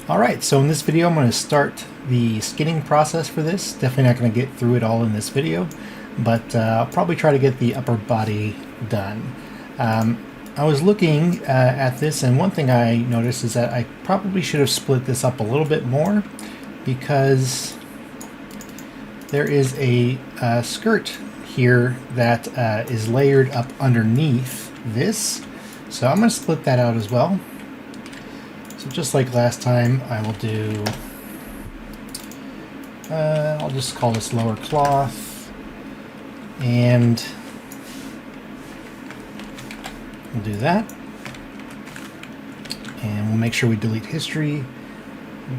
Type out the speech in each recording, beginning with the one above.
Alright, so in this video I'm going to start the skinning process for this. Definitely not going to get through it all in this video, but I'll probably try to get the upper body done. I was looking at this, and one thing I noticed is that I probably should have split this up a little bit more, because there is a skirt here that is layered up underneath this. So I'm going to split that out as well. So just like last time, I will do, I'll just call this lower cloth, and we'll do that. And we'll make sure we delete history.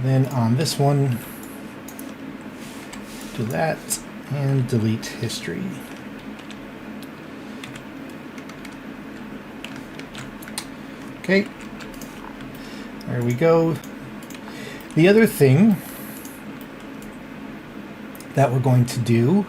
Then on this one, do that and delete history. Okay. There we go. The other thing that we're going to do,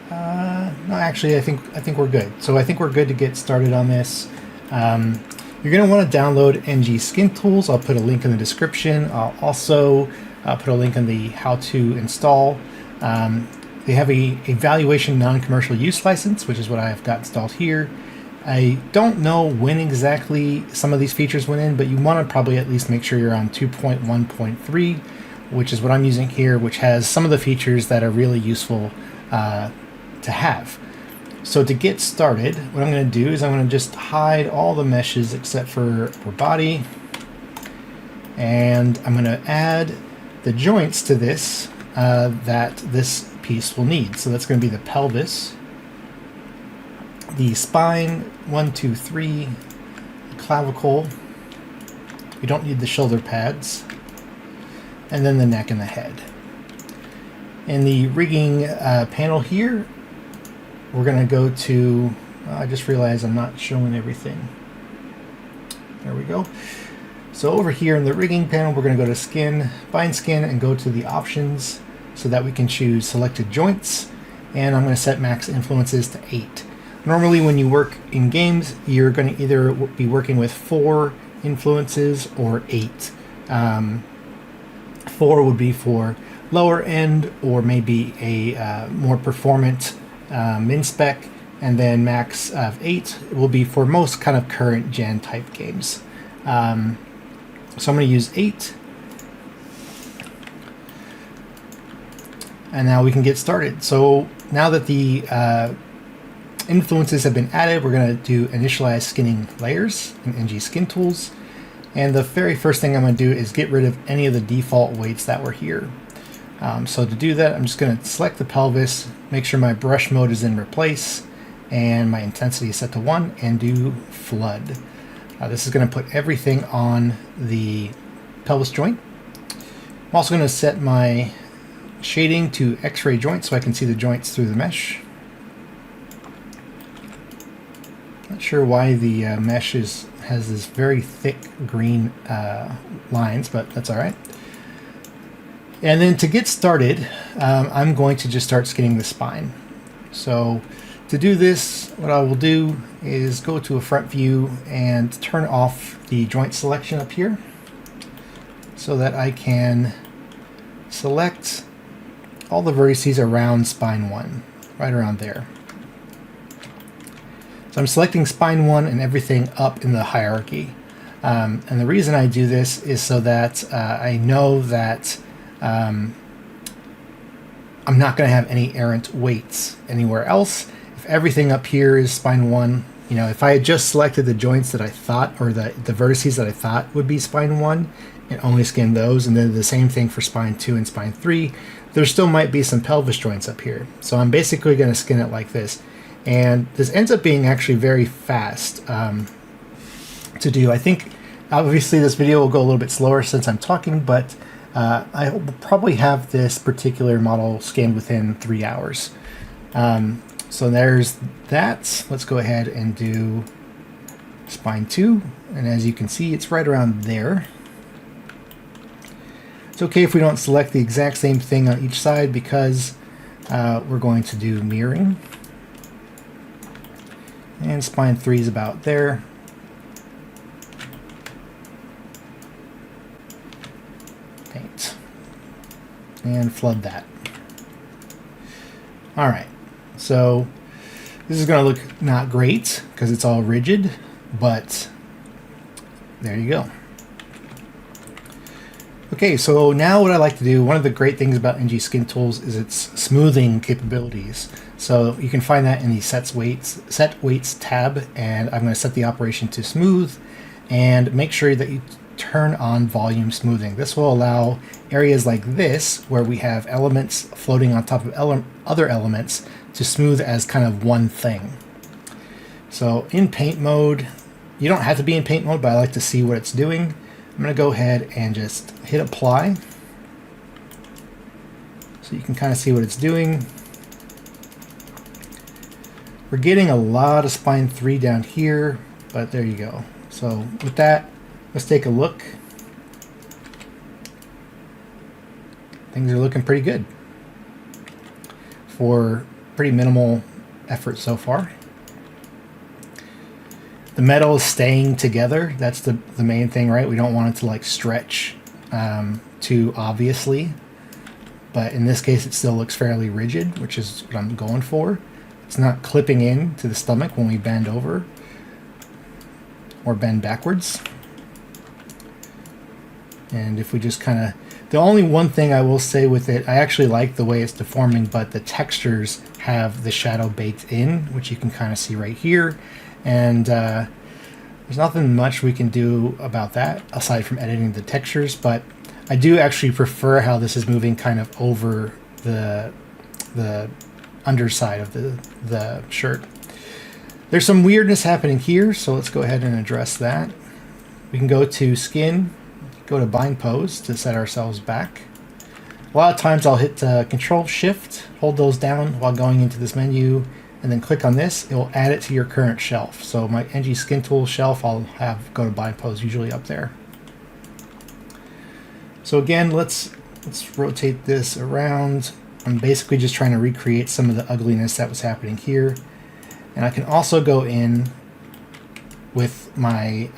no, actually, I think we're good. So I think we're good to get started on this. You're going to want to download ngSkinTools. I'll put a link in the description. I'll also put a link in the how to install. They have a evaluation non-commercial use license, which is what I've got installed here. I don't know when exactly some of these features went in, but you want to probably at least make sure you're on 2.1.3, which is what I'm using here, which has some of the features that are really useful to have. So to get started, what I'm going to do is I'm going to just hide all the meshes except for body, and I'm going to add the joints to this that this piece will need. So that's going to be the pelvis, the spine, 1, 2, 3, the clavicle. We don't need the shoulder pads, and then the neck and the head. In the rigging panel here, we're going to go to, I just realized I'm not showing everything. There we go. So over here in the rigging panel, we're going to go to skin, bind skin, and go to the options so that we can choose selected joints. And I'm going to set max influences to 8. Normally when you work in games, you're going to either be working with 4 influences or 8. 4 would be for lower end, or maybe a more performant min-spec, and then max of 8 will be for most kind of current gen type games. So I'm going to use 8. And now we can get started. So now that the influences have been added, we're going to do initialize skinning layers in ngSkinTools. And the very first thing I'm going to do is get rid of any of the default weights that were here. So to do that, I'm just going to select the pelvis, make sure my brush mode is in replace, and my intensity is set to 1, and do flood. This is going to put everything on the pelvis joint. I'm also going to set my shading to X-ray joint so I can see the joints through the mesh. Not sure why the mesh has this very thick green lines, but that's all right. And then to get started, I'm going to just start skinning the spine. So to do this, what I will do is go to a front view and turn off the joint selection up here so that I can select all the vertices around spine 1, right around there. So I'm selecting spine 1 and everything up in the hierarchy. And the reason I do this is so that I know that I'm not going to have any errant weights anywhere else. If everything up here is spine 1, you know, if I had just selected the joints that I thought, or the vertices that I thought would be spine 1, and only skinned those, and then the same thing for spine 2 and spine 3, there still might be some pelvis joints up here. So I'm basically going to skin it like this. And this ends up being actually very fast to do. I think obviously this video will go a little bit slower since I'm talking, but I will probably have this particular model scanned within 3 hours. So there's that. Let's go ahead and do spine 2. And as you can see, it's right around there. It's okay if we don't select the exact same thing on each side, because we're going to do mirroring. And spine 3 is about there. paint and flood that. All right, so this is going to look not great because it's all rigid, but there you go. Okay, so now what I like to do, one of the great things about ngSkinTools is its smoothing capabilities. So you can find that in the set weights tab, and I'm going to set the operation to smooth and make sure that you turn on volume smoothing. This will allow areas like this, where we have elements floating on top of other elements, to smooth as kind of one thing. So in paint mode, you don't have to be in paint mode, but I like to see what it's doing. I'm going to go ahead and just hit apply so you can kind of see what it's doing. We're getting a lot of spine 3 down here, but there you go. So with that, let's take a look. Things are looking pretty good for pretty minimal effort so far. The metal is staying together. That's the main thing, right? We don't want it to like stretch too obviously. But in this case, it still looks fairly rigid, which is what I'm going for. It's not clipping in to the stomach when we bend over or bend backwards. And if we just kind of... The only one thing I will say with it, I actually like the way it's deforming, but the textures have the shadow baked in, which you can kind of see right here. And there's nothing much we can do about that aside from editing the textures, but I do actually prefer how this is moving kind of over the underside of the shirt. There's some weirdness happening here, so let's go ahead and address that. We can go to skin, go to bind pose to set ourselves back. A lot of times I'll hit Control Shift, hold those down while going into this menu, and then click on this. It will add it to your current shelf. So my ngSkinTools shelf, I'll have go to bind pose usually up there. So again, let's rotate this around. I'm basically just trying to recreate some of the ugliness that was happening here. And I can also go in with my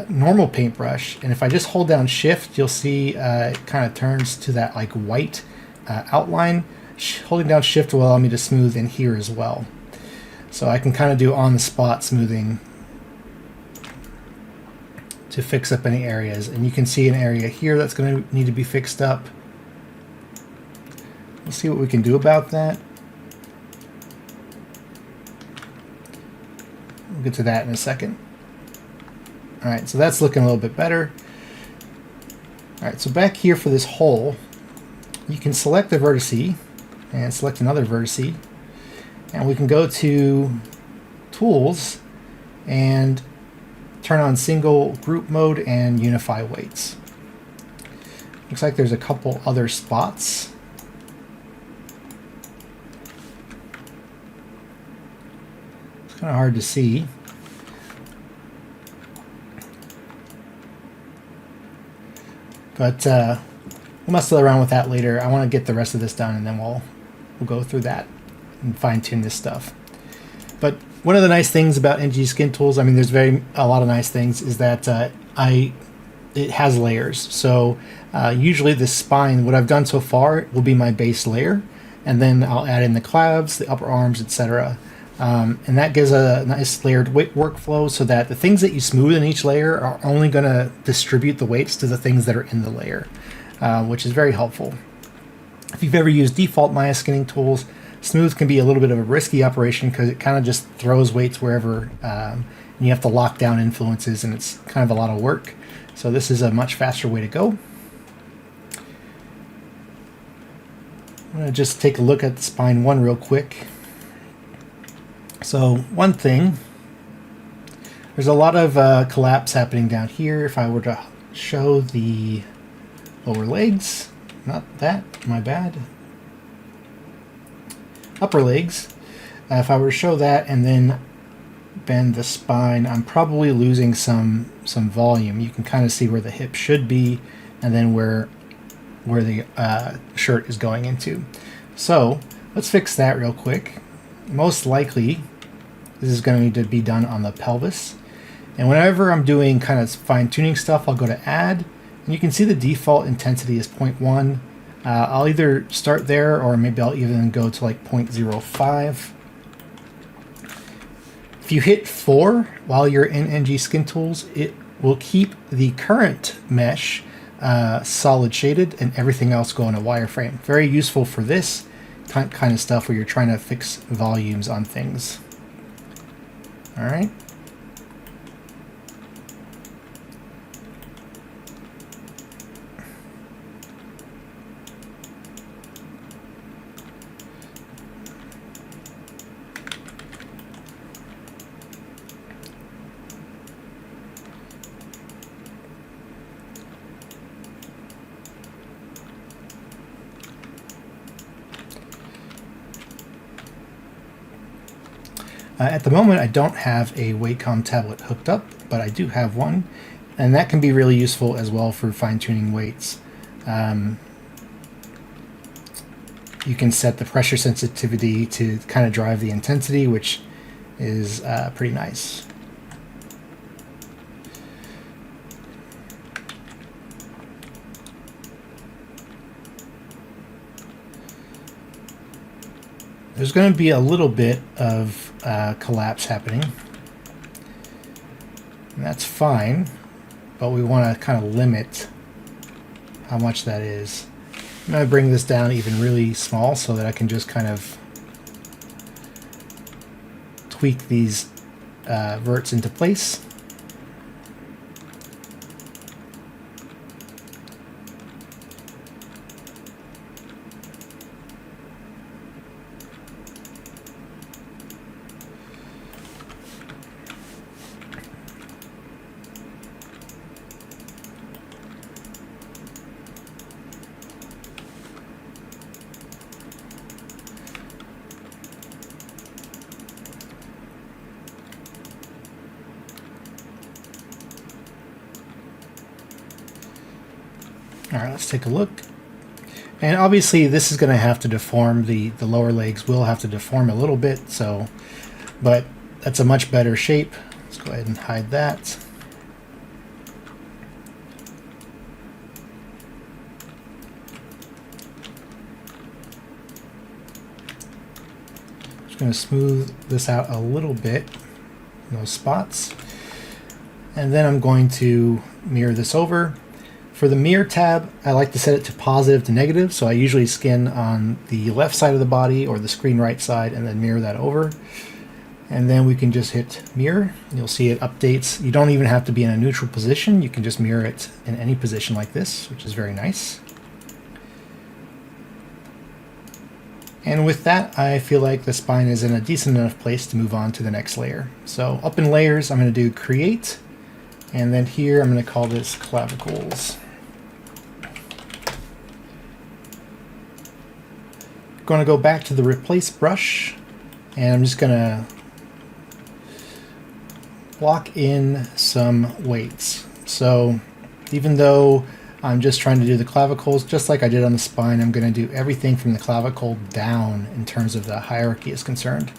normal paintbrush, and if I just hold down Shift, you'll see it kind of turns to that like white outline. Holding down Shift will allow me to smooth in here as well. So I can kind of do on-the-spot smoothing to fix up any areas. And you can see an area here that's going to need to be fixed up. We'll see what we can do about that. We'll get to that in a second. Alright, so that's looking a little bit better. Alright, so back here for this hole, you can select the vertice and select another vertice. And we can go to Tools and turn on Single Group Mode and Unify Weights. Looks like there's a couple other spots. It's kind of hard to see. But we'll mess around with that later. I want to get the rest of this done, and then we'll go through that and fine-tune this stuff. But one of the nice things about ngSkinTools, I mean, there's a lot of nice things, is that it has layers. So usually the spine, what I've done so far, will be my base layer, and then I'll add in the clavs, the upper arms, etc. And that gives a nice layered workflow so that the things that you smooth in each layer are only going to distribute the weights to the things that are in the layer, which is very helpful. If you've ever used default ngSkinTools, smooth can be a little bit of a risky operation because it kind of just throws weights wherever, and you have to lock down influences, and it's kind of a lot of work. So this is a much faster way to go. I'm going to just take a look at the spine 1 real quick. So one thing, there's a lot of collapse happening down here. If I were to show the lower legs, not that, my bad, upper legs, if I were to show that and then bend the spine, I'm probably losing some volume. You can kind of see where the hip should be and then where the shirt is going into. So let's fix that real quick. Most likely this is going to need to be done on the pelvis, and whenever I'm doing kind of fine-tuning stuff, I'll go to Add, and And you can see the default intensity is 0.1. I'll either start there, or maybe I'll even go to like 0.05. If you hit 4 while you're in ngSkinTools, it will keep the current mesh solid shaded and everything else go in a wireframe. Very useful for this kind of stuff where you're trying to fix volumes on things. All right. At the moment, I don't have a Wacom tablet hooked up, but I do have one, and that can be really useful as well for fine-tuning weights. You can set the pressure sensitivity to kind of drive the intensity, which is pretty nice. There's going to be a little bit of collapse happening, and that's fine, but we want to kind of limit how much that is. I'm going to bring this down even really small so that I can just kind of tweak these verts into place. All right, let's take a look. And obviously this is going to have to deform, the lower legs will have to deform a little bit, so, but that's a much better shape. Let's go ahead and hide that. Just going to smooth this out a little bit, those spots. And then I'm going to mirror this over. For the mirror tab, I like to set it to positive to negative, so I usually skin on the left side of the body or the screen right side and then mirror that over. And then we can just hit mirror, and you'll see it updates. You don't even have to be in a neutral position, you can just mirror it in any position like this, which is very nice. And with that, I feel like the spine is in a decent enough place to move on to the next layer. So up in layers, I'm going to do create, and then here I'm going to call this clavicles. Going to go back to the replace brush, and I'm just going to block in some weights. So even though I'm just trying to do the clavicles, just like I did on the spine, I'm going to do everything from the clavicle down in terms of the hierarchy is concerned.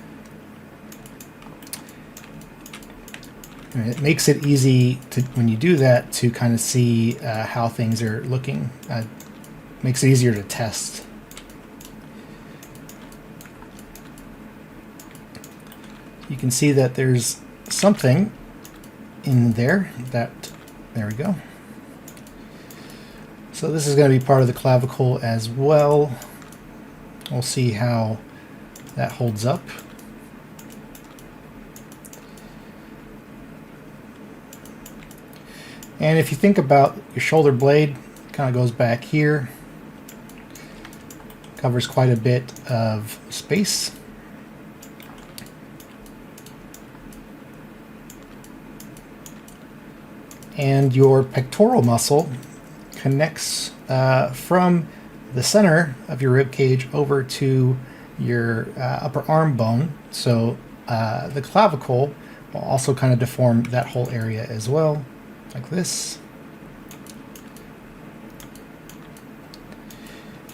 And it makes it easy to, when you do that, to kind of see how things are looking. Makes it easier to test. You can see that there's something in there there we go. So this is going to be part of the clavicle as well. We'll see how that holds up. And if you think about your shoulder blade, kind of goes back here, covers quite a bit of space. And your pectoral muscle connects from the center of your rib cage over to your upper arm bone. So the clavicle will also kind of deform that whole area as well, like this.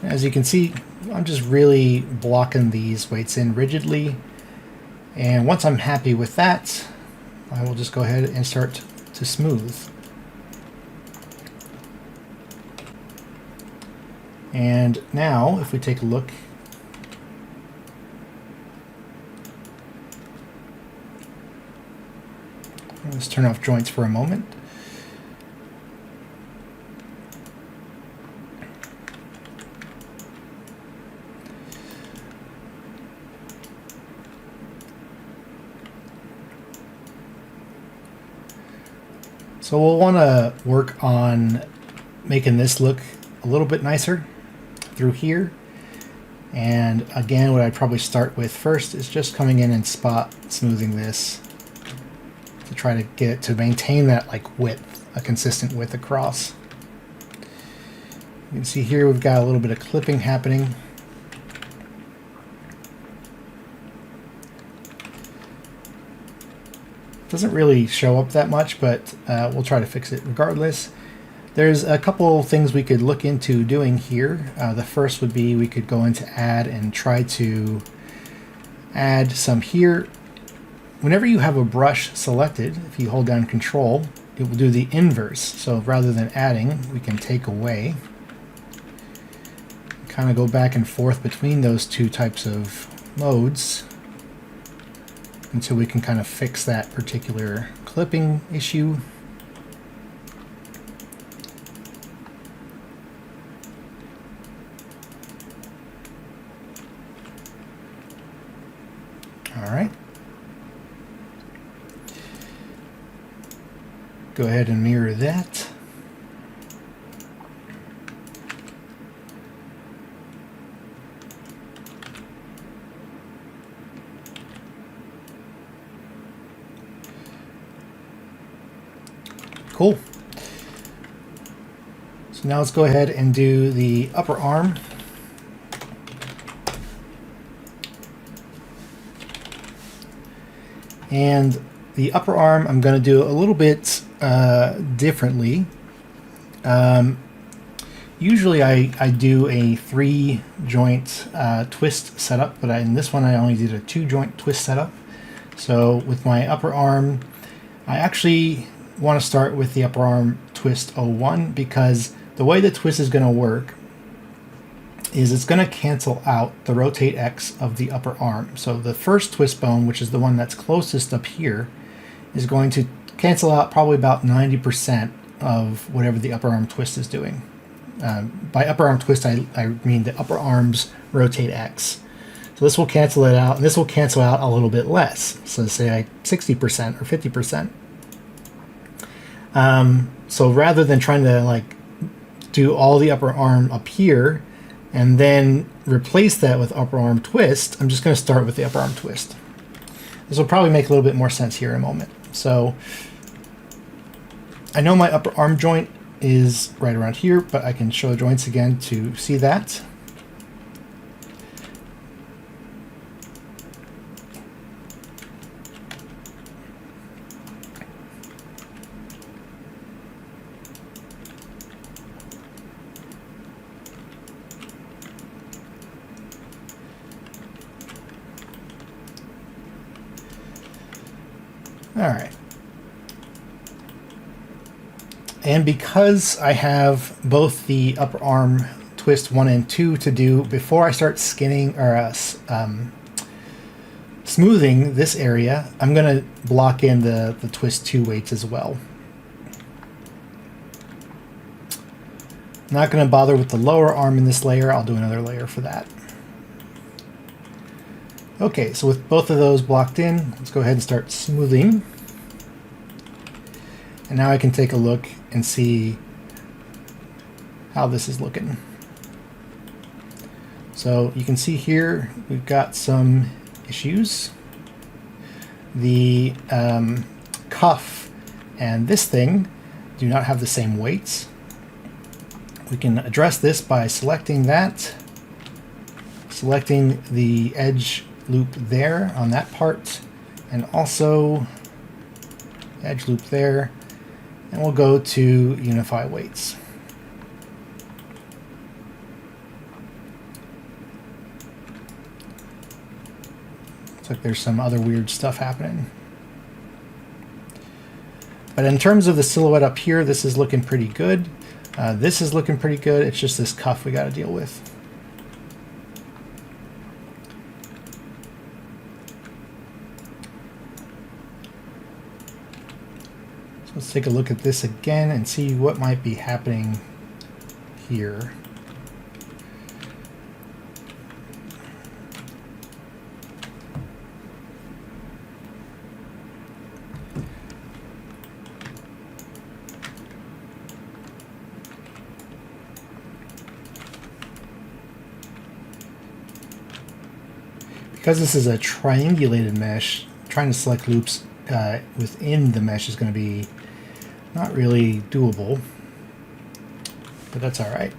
As you can see, I'm just really blocking these weights in rigidly. And once I'm happy with that, I will just go ahead and start to smooth. And now, if we take a look, let's turn off joints for a moment. So we'll want to work on making this look a little bit nicer through here. And again, what I'd probably start with first is just coming in and spot smoothing this to try to get it to maintain that like width, a consistent width across. You can see here we've got a little bit of clipping happening. Doesn't really show up that much, but we'll try to fix it regardless. There's a couple things we could look into doing here. The first would be we could go into add and try to add some here. Whenever you have a brush selected, if you hold down Control, it will do the inverse. So rather than adding, we can take away. Kind of go back and forth between those two types of modes until we can kind of fix that particular clipping issue. All right. Go ahead and mirror that. Cool. So now let's go ahead and do the upper arm. And the upper arm I'm going to do a little bit differently. Usually I do a 3-joint twist setup, but in this one I only did a 2-joint twist setup. So with my upper arm, I actually want to start with the upper arm twist 01 because the way the twist is going to work is it's going to cancel out the rotate X of the upper arm. So the first twist bone, which is the one that's closest up here, is going to cancel out probably about 90% of whatever the upper arm twist is doing. By upper arm twist, I mean the upper arm's rotate X. So this will cancel it out, and this will cancel out a little bit less. So say like 60% or 50%. So rather than trying to like do all the upper arm up here and then replace that with upper arm twist, I'm just going to start with the upper arm twist. This will probably make a little bit more sense here in a moment. So I know my upper arm joint is right around here, but I can show joints again to see that. All right. And because I have both the upper arm twist 1 and 2 to do before I start skinning or smoothing this area, I'm going to block in the twist 2 weights as well. Not going to bother with the lower arm in this layer. I'll do another layer for that. Okay, so with both of those blocked in, let's go ahead and start smoothing. And now I can take a look and see how this is looking. So you can see here we've got some issues. The cuff and this thing do not have the same weights. We can address this by selecting that, selecting the edge loop there on that part, and also edge loop there, and we'll go to unify weights. Looks like there's some other weird stuff happening. But in terms of the silhouette up here, this is looking pretty good. This is looking pretty good. It's just this cuff we got to deal with. So let's take a look at this again and see what might be happening here. Because this is a triangulated mesh, trying to select loops within the mesh is going to be not really doable, but that's all right.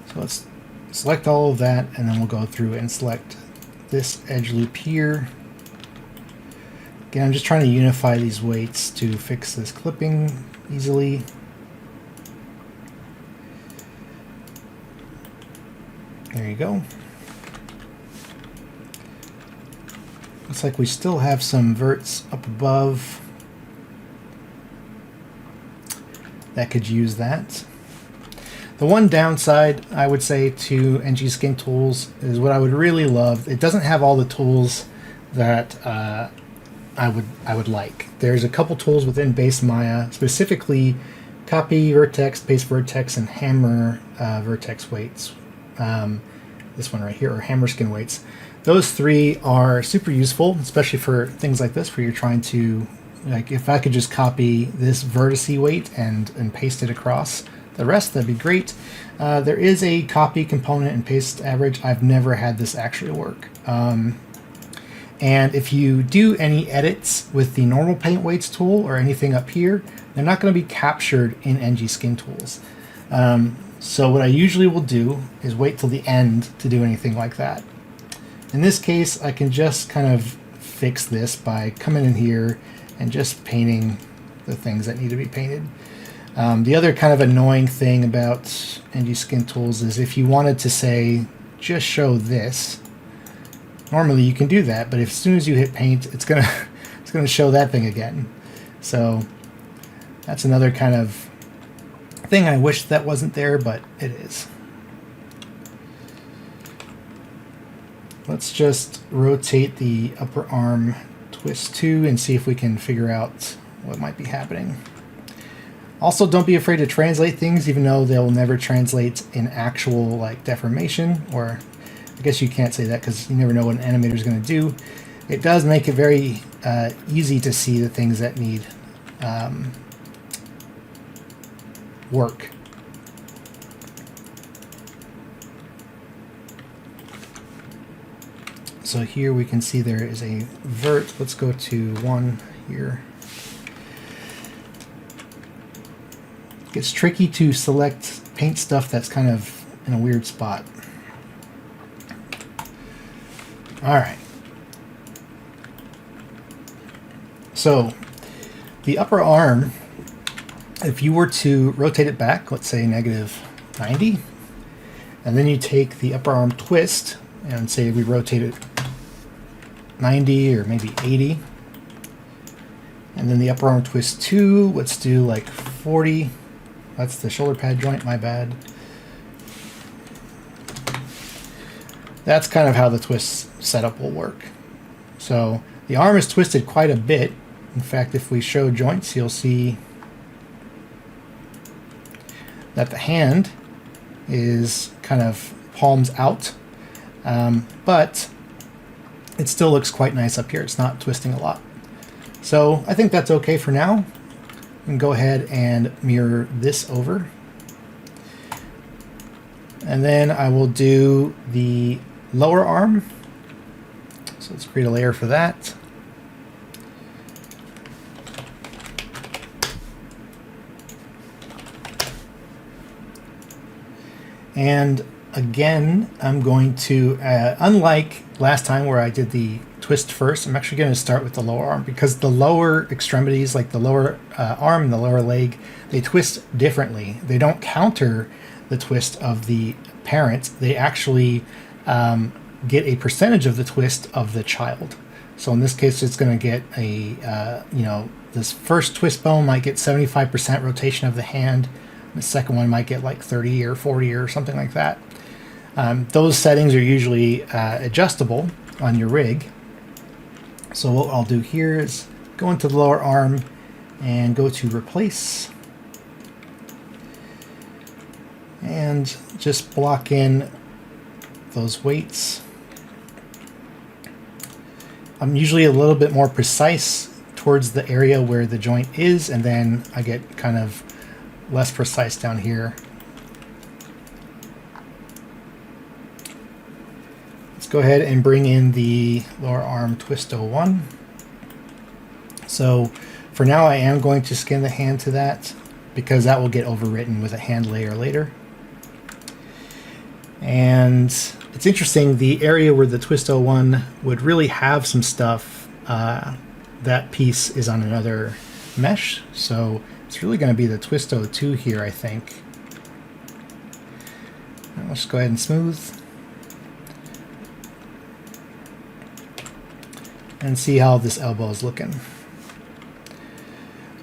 So let's select all of that, and then we'll go through and select this edge loop here. Again, I'm just trying to unify these weights to fix this clipping easily. There you go. Looks like we still have some verts up above that could use that. The one downside I would say to ngSkinTools is what I would really love. It doesn't have all the tools that I would like. There's a couple tools within base Maya, specifically copy vertex, paste vertex, and hammer vertex weights. This one right here, or hammer skin weights. Those three are super useful, especially for things like this, where you're trying to, like, if I could just copy this vertice weight and paste it across the rest, that'd be great. There is a copy component and paste average. I've never had this actually work. And if you do any edits with the normal paint weights tool or anything up here, they're not going to be captured in ngSkinTools. So what I usually will do is wait till the end to do anything like that. In this case, I can just kind of fix this by coming in here and just painting the things that need to be painted. The other kind of annoying thing about ngSkinTools is if you wanted to say, just show this, normally you can do that, but as soon as you hit paint, it's gonna show that thing again. So that's another kind of thing I wish that wasn't there, but it is. Let's just rotate the upper arm twist 2 and see if we can figure out what might be happening. Also, don't be afraid to translate things, even though they'll never translate in actual like deformation, or I guess you can't say that because you never know what an animator is going to do. It does make it very easy to see the things that need work. So here we can see there is a vert. Let's go to 1 here. It gets tricky to select paint stuff that's kind of in a weird spot. All right. So the upper arm, if you were to rotate it back, let's say -90, and then you take the upper arm twist and say we rotate it 90 or maybe 80, and then the upper arm twist 2, let's do like 40. That's the shoulder pad joint, my bad. That's kind of how the twist setup will work. So the arm is twisted quite a bit. In fact, if we show joints, you'll see that the hand is kind of palms out, but it still looks quite nice up here. It's not twisting a lot. So I think that's okay for now. We can go ahead and mirror this over. And then I will do the lower arm. So let's create a layer for that. And again, I'm going to, unlike last time where I did the twist first, I'm actually going to start with the lower arm, because the lower extremities, like the lower arm and the lower leg, they twist differently. They don't counter the twist of the parent. They actually get a percentage of the twist of the child. So in this case, it's going to get a, this first twist bone might get 75% rotation of the hand. The second one might get like 30 or 40 or something like that. Those settings are usually adjustable on your rig. So what I'll do here is go into the lower arm and go to replace. And just block in those weights. I'm usually a little bit more precise towards the area where the joint is, and then I get kind of less precise down here. Let's go ahead and bring in the lower arm twist 01. So for now I am going to skin the hand to that because that will get overwritten with a hand layer later. And it's interesting, the area where the twist 01 would really have some stuff, that piece is on another mesh, so it's really going to be the twist 02 here, I think. Let's go ahead and smooth. And see how this elbow is looking.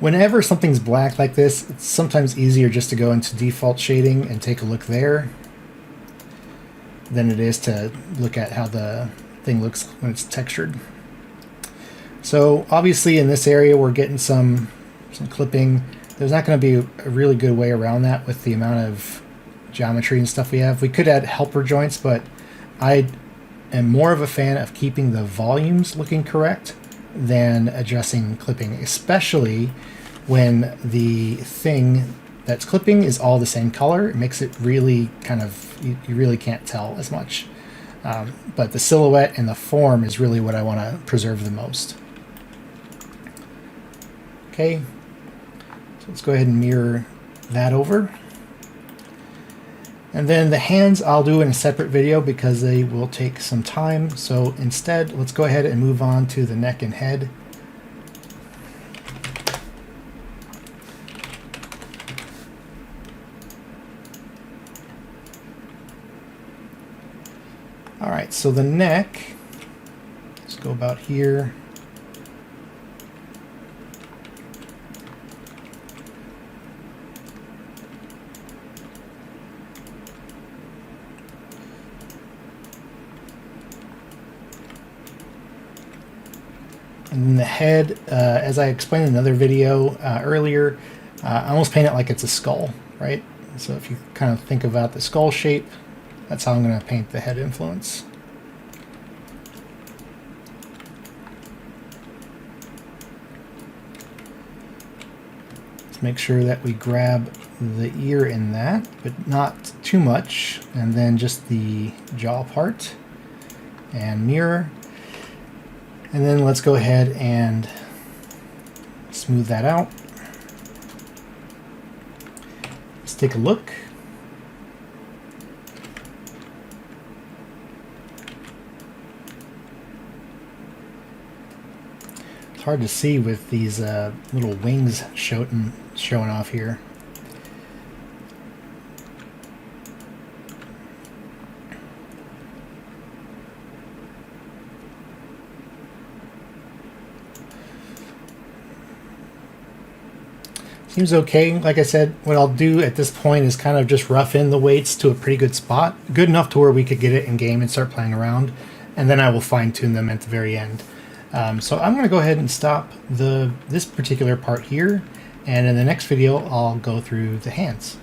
Whenever something's black like this, it's sometimes easier just to go into default shading and take a look there than it is to look at how the thing looks when it's textured. So obviously in this area we're getting some clipping. There's not going to be a really good way around that with the amount of geometry and stuff we have. We could add helper joints, but I am more of a fan of keeping the volumes looking correct than addressing clipping, especially when the thing that's clipping is all the same color. It makes it really kind of, you really can't tell as much. But the silhouette and the form is really what I want to preserve the most. Okay, so let's go ahead and mirror that over. And then the hands I'll do in a separate video because they will take some time. So instead, let's go ahead and move on to the neck and head. All right, so the neck, let's go about here. And then the head, as I explained in another video earlier, I almost paint it like it's a skull, right? So if you kind of think about the skull shape, that's how I'm going to paint the head influence. Let's make sure that we grab the ear in that, but not too much, and then just the jaw part, and mirror. And then let's go ahead and smooth that out. Let's take a look. It's hard to see with these little wings showing off here. Seems okay. Like I said, what I'll do at this point is kind of just rough in the weights to a pretty good spot, good enough to where we could get it in game and start playing around, and then I will fine tune them at the very end. So I'm going to go ahead and stop this particular part here, and in the next video I'll go through the hands.